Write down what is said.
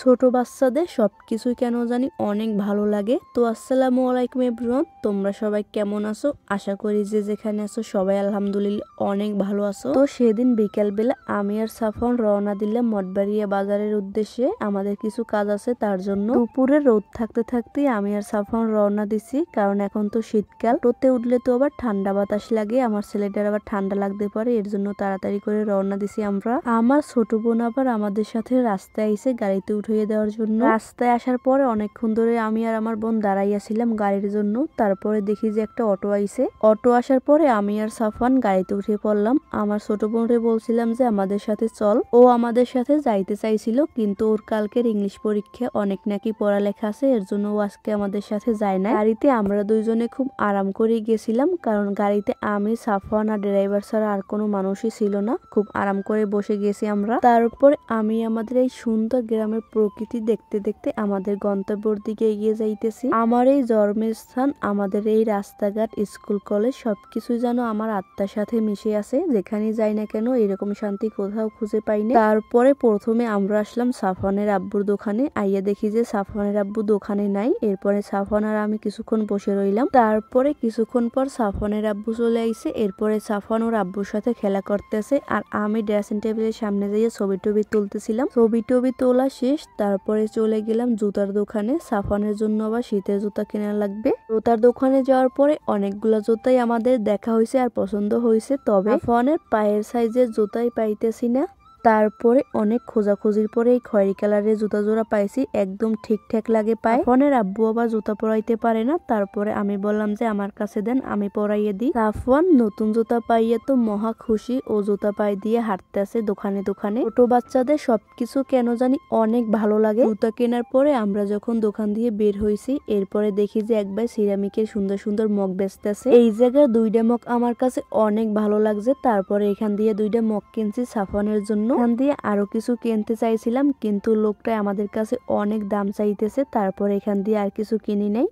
ছোট বাচ্চাদের সবকিছুই কেন জানি অনেক ভালো লাগে। তো আসসালামু আলাইকুম এভরিওয়ান, তোমরা সবাই কেমন আছো? আশা করি যে যেখানে আছো সবাই আলহামদুলিল্লাহ অনেক ভালো আছো। তো সেদিন বিকেলবেলা আমি আর সাফন রওনা দিলাম মঠবাড়িয়া বাজারের উদ্দেশ্যে। আমাদের কিছু কাজ আছে, তার জন্য দুপুরে রোদ থাকতে থাকতে আমি আর সাফন রওনা দিছি, কারণ এখন তো শীতকাল। টোতে উঠলে তো আবার ঠান্ডা বাতাস লাগে, আমার ছেলেটার আবার ঠান্ডা লাগতে পারে, এর জন্য তাড়াতাড়ি করে রওনা দিছি আমরা। আমার ছোট বোন আবার আমাদের সাথে রাস্তায় এসে গাড়িতে উঠিয়ে দেওয়ার জন্য। রাস্তায় আসার পরে অনেকক্ষণ ধরে আমি আর আমার বোন দাঁড়াইয়াছিলাম গাড়ির জন্য। তারপরে দেখি যে একটা অটো আইছে। অটো আসার পরে আমি আর সাফওয়ান গাড়িতে উঠে পড়লাম। আমার ছোট বোনরে বলছিলাম যে আমাদের সাথে চল। ও আমাদের সাথে যাইতে চাইছিল, কিন্তু ওর কালকের ইংলিশ পরীক্ষা অনেক নাকি পড়ালেখা আছে, এর জন্য ও আজকে আমাদের সাথে যায় না। গাড়িতে আমরা দুইজনে খুব আরাম করে গেছিলাম, কারণ গাড়িতে আমি, সাফওয়ান আর ড্রাইভার ছাড়া আর কোনো মানুষই ছিল না। খুব আরাম করে বসে গেছি আমরা। তারপরে আমি আমাদের এই সুন্দর গ্রামের প্রকৃতি দেখতে দেখতে আমাদের গন্তব্যের দিকে এগিয়ে যাইতেছি। আমার এই জন্মের স্থান, আমাদের এই রাস্তাঘাট, স্কুল, কলেজ সবকিছু যেন আমার আত্মার সাথে মিশে আছে। যেখানে যাই না কেন এরকম শান্তি কোথাও খুঁজে পাই না। তারপরে প্রথমে আমরা আসলাম সাফওয়ানের আব্বুর দোকানে। আইয়া দেখি যে সাফওয়ানের আব্বু দোকানে নাই। এরপরে সাফওয়ান আর আমি কিছুক্ষণ বসে রইলাম। তারপরে কিছুক্ষণ পর সাফওয়ানের আব্বু চলে আইছে। এরপরে সাফওয়ান ওর আব্বুর সাথে খেলা করতেছে, আর আমি ড্রেসিং টেবিলের সামনে যাইয়ে ছবি টবি তুলতেছিলাম। ছবি টবি তোলা শেষ, তারপরে চলে গেলাম জুতার দোকানে। সাফওয়ানের জন্য আবার শীতের জুতা কেনা লাগবে। জুতার দোকানে যাওয়ার পরে অনেকগুলা জুতাই আমাদের দেখা হয়েছে আর পছন্দ হয়েছে, তবে সাফওয়ানের পায়ের সাইজের জুতাই পাইতেছি না। তারপরে অনেক খোঁজাখুঁজির পরে এই খয়েরি কালারের জুতা জোড়া পাইছি, একদম ঠিকঠাক লাগে পায়ে। সাফওয়ানের আব্বু আবার জুতা পরাইতে পারে না, তারপরে আমি বললাম যে আমার কাছে দেন, আমি পরাইয়ে দিই। সাফওয়ান নতুন জুতা পাইয়ে তো মহা খুশি, ও জুতা পায়ে দিয়ে হাঁটতে আছে দোকানে দোকানে। ছোট বাচ্চাদের সবকিছু কেন জানি অনেক ভালো লাগে। জুতা কেনার পরে আমরা যখন দোকান দিয়ে বের হয়েছি, এরপরে দেখি যে একবার সিরামিকের সুন্দর সুন্দর মগ বেচতেছে। এই জায়গার দুইটা মগ আমার কাছে অনেক ভালো লাগছে। তারপরে এখান দিয়ে দুইটা মগ কিনছি সাফওয়ানের জন্য। এখান দিয়ে আরো কিছু কিনতে চাইছিলাম, কিন্তু লোকটা আমাদের কাছে অনেক দাম চাইতেছে, তারপরে এখান দিয়ে আর কিছু কিনি নাই।